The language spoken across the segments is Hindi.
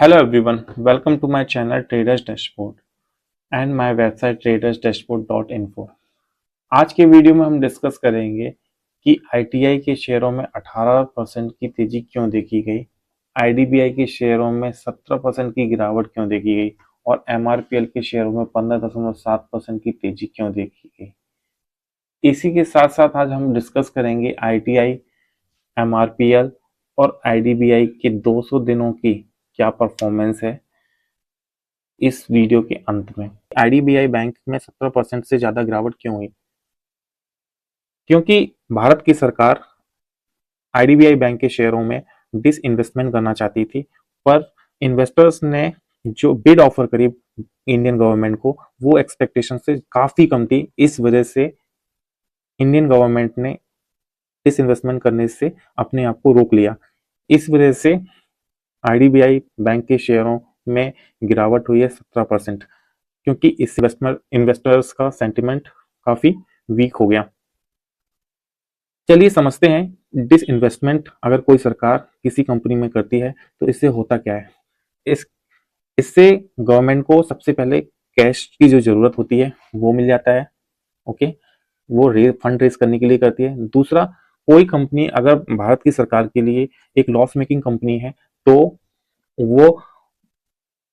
Hello everyone, welcome to my channel Traders Dashboard and my website tradersdashboard.info। आज के वीडियो में हम डिस्कस करेंगे कि आईटीआई के शेयरों में 18% की तेजी क्यों देखी गई, आईडीबीआई के शेयरों में 17% की गिरावट क्यों देखी गई और एमआरपीएल के शेयरों में 15.7% की तेजी क्यों देखी गई। इसी के साथ साथ आज हम डिस्कस करेंगे आईटीआई, एमआरपीएल और आईडीबीआई के 200 दिनों की क्या परफॉर्मेंस है। इस वीडियो के अंत में आईडीबीआई बैंक में 17% से ज्यादा गिरावट क्यों हुई? क्योंकि भारत की सरकार आईडीबीआई बैंक के शेयरों में डिसइन्वेस्टमेंट करना चाहती थी, पर इन्वेस्टर्स ने जो बिड ऑफर करी इंडियन गवर्नमेंट को वो एक्सपेक्टेशन से काफी कम थी। इस वजह से इंडियन गवर्नमेंट ने डिसइन्वेस्टमेंट करने से अपने आप को रोक लिया। इस वजह से आईडीबीआई बैंक के शेयरों में गिरावट हुई है 17%, क्योंकि इस इन्वेस्टर्स का सेंटिमेंट काफी वीक हो गया। चलिए समझते हैं डिसइन्वेस्टमेंट अगर कोई सरकार किसी कंपनी में करती है तो इससे होता क्या है। इससे गवर्नमेंट को सबसे पहले कैश की जो जरूरत होती है वो मिल जाता है। ओके, वो फंड रेज करने के लिए करती है। दूसरा, कोई कंपनी अगर भारत की सरकार के लिए एक लॉस मेकिंग कंपनी है तो वो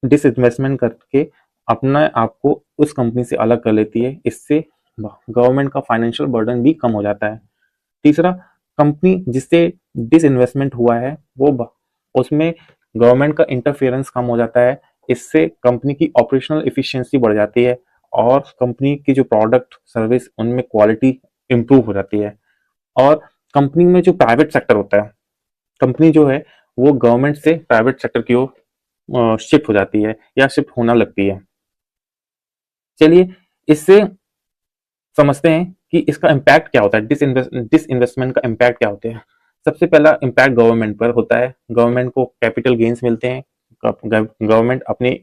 डिसइन्वेस्टमेंट करके अपने आप को उस कंपनी से अलग कर लेती है। इससे गवर्नमेंट का फाइनेंशियल बर्डन भी कम हो जाता है। तीसरा, कंपनी जिससे डिसइन्वेस्टमेंट हुआ है वो उसमें गवर्नमेंट का इंटरफेरेंस कम हो जाता है। इससे कंपनी की ऑपरेशनल एफिशिएंसी बढ़ जाती है और कंपनी की जो प्रोडक्ट सर्विस उनमें क्वालिटी इंप्रूव हो जाती है। और कंपनी में जो प्राइवेट सेक्टर होता है, कंपनी जो है वो गवर्नमेंट से प्राइवेट सेक्टर की ओर शिफ्ट हो जाती है या शिफ्ट होना लगती है। चलिए इससे समझते हैं कि इसका इम्पैक्ट क्या होता है, डिसइन्वेस्टमेंट का इम्पैक्ट क्या होता है। सबसे पहला इम्पैक्ट गवर्नमेंट पर होता है। गवर्नमेंट को कैपिटल गेन्स मिलते हैं, गवर्नमेंट अपनी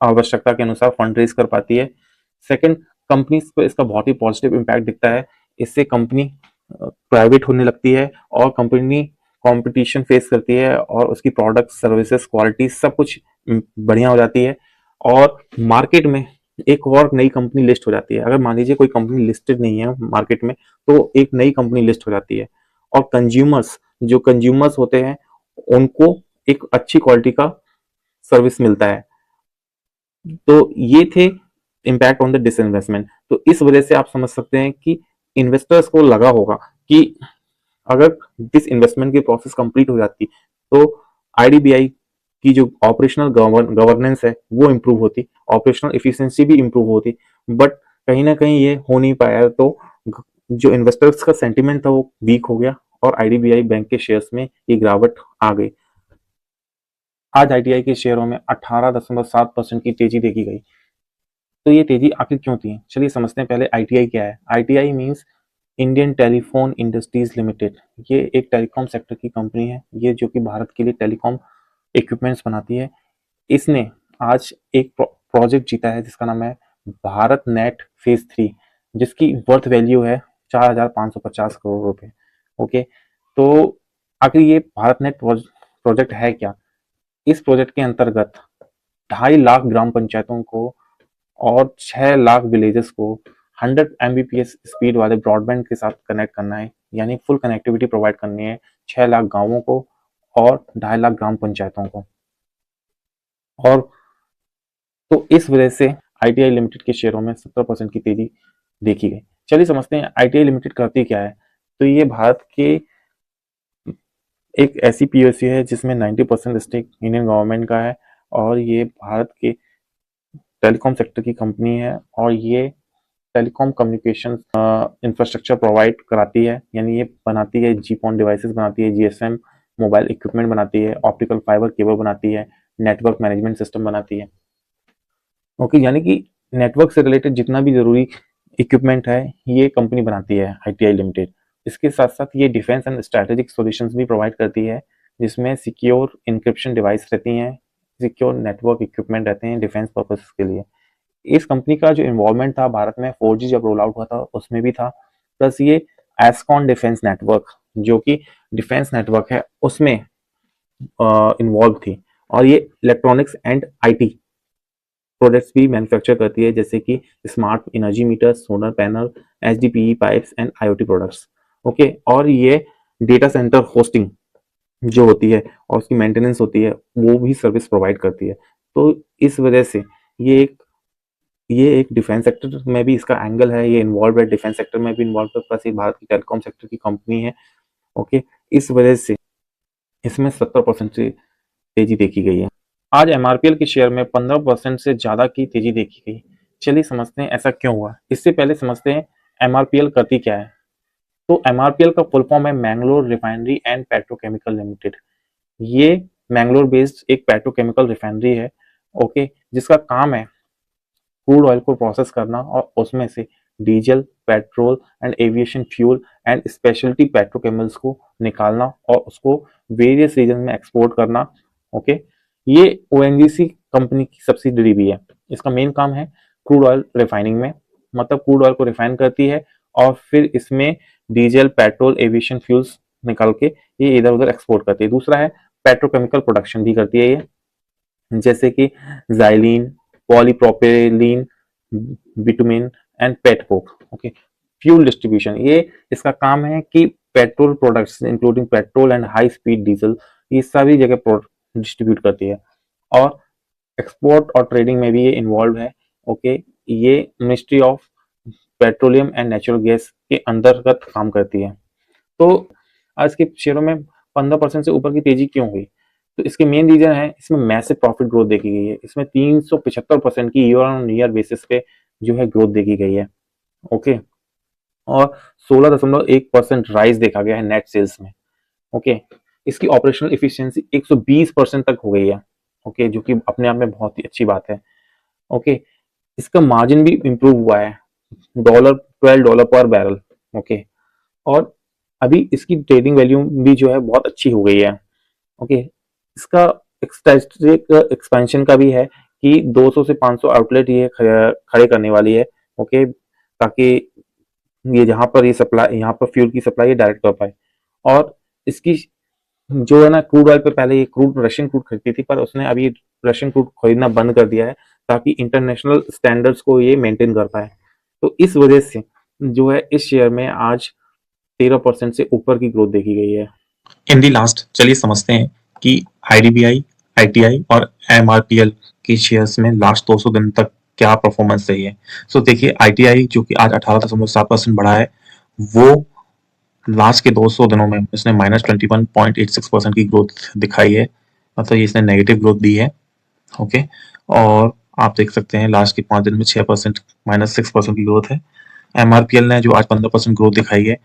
आवश्यकता के अनुसार फंड रेज कर पाती है। सेकंड, कंपनी पर इसका बहुत ही पॉजिटिव इम्पैक्ट दिखता है। इससे कंपनी प्राइवेट होने लगती है और कंपनी कंपटीशन फेस करती है और उसकी प्रोडक्ट सर्विसेज क्वालिटी सब कुछ बढ़िया हो जाती है और मार्केट में एक और नई कंपनी लिस्ट हो जाती है। अगर मान लीजिए कोई कंपनी लिस्टेड नहीं है मार्केट में तो एक नई कंपनी लिस्ट हो जाती है और जो कंज्यूमर्स होते हैं उनको एक अच्छी क्वालिटी का सर्विस मिलता है। तो ये थे इम्पैक्ट ऑन द डिसइन्वेस्टमेंट। तो इस वजह से आप समझ सकते हैं कि इन्वेस्टर्स को लगा होगा कि अगर डिसइन्वेस्टमेंट की प्रोसेस कंप्लीट हो जाती तो आईडीबीआई की जो ऑपरेशनल गवर्नेंस है वो इम्प्रूव होती, ऑपरेशनल एफिशिएंसी भी इम्प्रूव होती। बट कहीं ना कहीं ये हो नहीं पाया, तो जो इन्वेस्टर्स का सेंटिमेंट था वो वीक हो गया और आईडीबीआई बैंक के शेयर्स में ये गिरावट आ गई। आज आईटीआई के शेयरों में 18.7% की तेजी देखी गई। तो ये तेजी आखिर क्यों थी, चलिए समझते हैं। पहले आईटीआई क्या है। ITI means Indian telephone industries limited. ये एक टेलीकॉम सेक्टर की कंपनी है, ये जो कि भारत के लिए टेलीकॉम इक्विपमेंट्स बनाती है। इसने आज एक प्रोजेक्ट जीता है जिसका नाम है भारत नेट फेज 3, जिसकी वर्थ वैल्यू है 4,550 करोड़ रुपए। ओके, तो आखिर ये भारत नेट प्रोजेक्ट है क्या? इस प्रोजेक्ट के अंतर्गत 2.5 लाख ग्राम पंचायतों को और 6 लाख विलेजेस को 100 Mbps स्पीड वाले ब्रॉडबैंड के साथ कनेक्ट करना है, यानी फुल कनेक्टिविटी प्रोवाइड करनी है 6 लाख गांवों को और 2.5 लाख ग्राम पंचायतों को। और तो इस वजह से आईटीआई लिमिटेड के शेयरों में 17% की तेजी देखी गई। चलिए समझते हैं आईटीआई लिमिटेड करती क्या है। तो ये भारत के एक ऐसी पीओसी है जिसमें 90% स्टेक इंडियन गवर्नमेंट का है और ये भारत के टेलीकॉम सेक्टर की कंपनी है और ये टेलीकॉम कम्युनिकेशन इंफ्रास्ट्रक्चर प्रोवाइड कराती है, यानी ये बनाती है जीपॉन डिवाइसेस बनाती है, जीएसएम मोबाइल इक्विपमेंट बनाती है, ऑप्टिकल फाइबर केबल बनाती है, नेटवर्क मैनेजमेंट सिस्टम बनाती है। ओके, यानी कि नेटवर्क से रिलेटेड जितना भी जरूरी इक्विपमेंट है ये कंपनी बनाती है आईटीआई लिमिटेड। इसके साथ साथ ये डिफेंस एंड स्ट्रेटेजिक सॉल्यूशंस भी प्रोवाइड करती है, जिसमें सिक्योर इंक्रिप्शन डिवाइस रहती हैं, सिक्योर नेटवर्क इक्विपमेंट रहते हैं डिफेंस पर्पस के लिए। इस कंपनी का जो इन्वॉल्वमेंट था भारत में 4G जब रोल आउट हुआ था उसमें भी था। प्लस ये एस्कॉन डिफेंस नेटवर्क जो कि डिफेंस नेटवर्क है उसमें इन्वॉल्व थी। और ये इलेक्ट्रॉनिक्स एंड आईटी प्रोडक्ट्स भी मैन्युफैक्चर करती है, जैसे कि smart energy meter, solar panel, HDPE pipes and IoT products. Okay, और ये डेटा सेंटर होस्टिंग जो होती है और उसकी मेंटेनेंस होती है, वो भी सर्विस प्रोवाइड करती है। तो इस वजह से ये एक डिफेंस सेक्टर में भी इसका एंगल है, ये इन्वॉल्व है, डिफेंस सेक्टर में भी इन्वॉल्व है, प्लस ये भारत की टेलीकॉम सेक्टर की कंपनी है। ओके, इस वजह से इसमें 70% से तेजी देखी गई है। आज एमआरपीएल के शेयर में 15% से ज्यादा की तेजी देखी गई। चलिए समझते हैं ऐसा क्यों हुआ। इससे पहले समझते हैं एमआरपीएल करती क्या है। तो एमआरपीएल का फुल फॉर्म है Mangalore refinery and petrochemical limited. ये मैंगलोर बेस्ड एक पेट्रोकेमिकल रिफाइनरी है। ओके, जिसका काम है क्रूड ऑयल को प्रोसेस करना और उसमें से diesel, petrol and aviation fuel and speciality petrochemicals को निकालना और उसको वेरियस रीजन में एक्सपोर्ट करना। ओके, ये ओएनजीसी कंपनी की सब्सिडरी भी है। इसका मेन काम है क्रूड ऑयल रिफाइनिंग में, मतलब क्रूड ऑयल को रिफाइन करती है और फिर इसमें डीजल, पेट्रोल, एविएशन फ्यूल्स निकाल के ये इधर उधर एक्सपोर्ट करती है। दूसरा है पेट्रोकेमिकल प्रोडक्शन भी करती है ये, जैसे कि xylene, polypropylene, bitumen and pet coke. Okay, fuel distribution, ये इसका काम है कि petrol products including petrol and high speed diesel ये सभी जगह डिस्ट्रीब्यूट करती है। और एक्सपोर्ट और ट्रेडिंग में भी ये इन्वॉल्व है। ओके, ये ministry of petroleum and natural gas के अंतर्गत काम करती है। तो आज के शेयरों में 15% से ऊपर की तेजी क्यों हुई? तो इसके मेन रीजन है इसमें मैसिव प्रॉफिट ग्रोथ देखी गई है। इसमें 375% की ईयर ऑन ईयर बेसिस पे जो है ग्रोथ देखी गई है। ओके, और 16.1% राइज देखा गया है नेट सेल्स में। ओके, इसकी ऑपरेशनल इफिशियंसी 120% तक हो गई है। ओके, जो कि अपने आप में बहुत ही अच्छी बात है। ओके, इसका मार्जिन भी इंप्रूव हुआ है, $12 पर बैरल। ओके, और अभी इसकी ट्रेडिंग वैल्यू भी जो है बहुत अच्छी हो गई है। ओके, इसका एक्सपेंशन का भी है कि 200 से 500 आउटलेट ये खड़े करने वाली है। ओके, ताकि ये जहां पर ये सप्लाई, यहाँ पर फ्यूल की सप्लाई डायरेक्ट कर पाए। और इसकी जो है ना, क्रूड ऑयल पे पहले ये क्रूड रशियन क्रूड खरीदती थी, पर उसने अभी रशियन क्रूड खरीदना बंद कर दिया है ताकि इंटरनेशनल स्टैंडर्ड्स को ये मेंटेन कर पाए। तो इस वजह से जो है इस शेयर में आज 13% से ऊपर की ग्रोथ देखी गई है। इन दी लास्ट चलिए समझते हैं कि आईडीबीआई, आईटीआई और एमआरपीएल के शेयर्स में लास्ट 200 दिन तक क्या परफॉर्मेंस रही है। सो देखिए, आईटीआई जो कि आज 18.7% बढ़ा है, वो लास्ट के 200 दिनों में इसने -21.86% की ग्रोथ दिखाई है, मतलब ये इसने नेगेटिव ग्रोथ दी है। ओके, और आप देख सकते हैं लास्ट के 5 दिन में 6% -6% की ग्रोथ है। एमआरपीएल ने जो आज 15% ग्रोथ दिखाई है,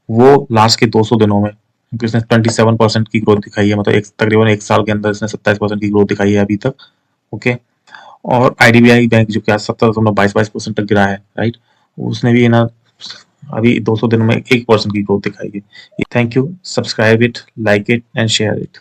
वो लास्ट के 200 दिनों में इसने 27% की ग्रोथ दिखाई है, मतलब तकरीबन एक साल के अंदर इसने 27% की ग्रोथ दिखाई है अभी तक। ओके, और आईडीबीआई बैंक जो कि आज 70.22% तक गिरा है, राइट, उसने भी ना अभी 200 दिनों में 1% की ग्रोथ दिखाई है। Thank you, subscribe it, like it and share it.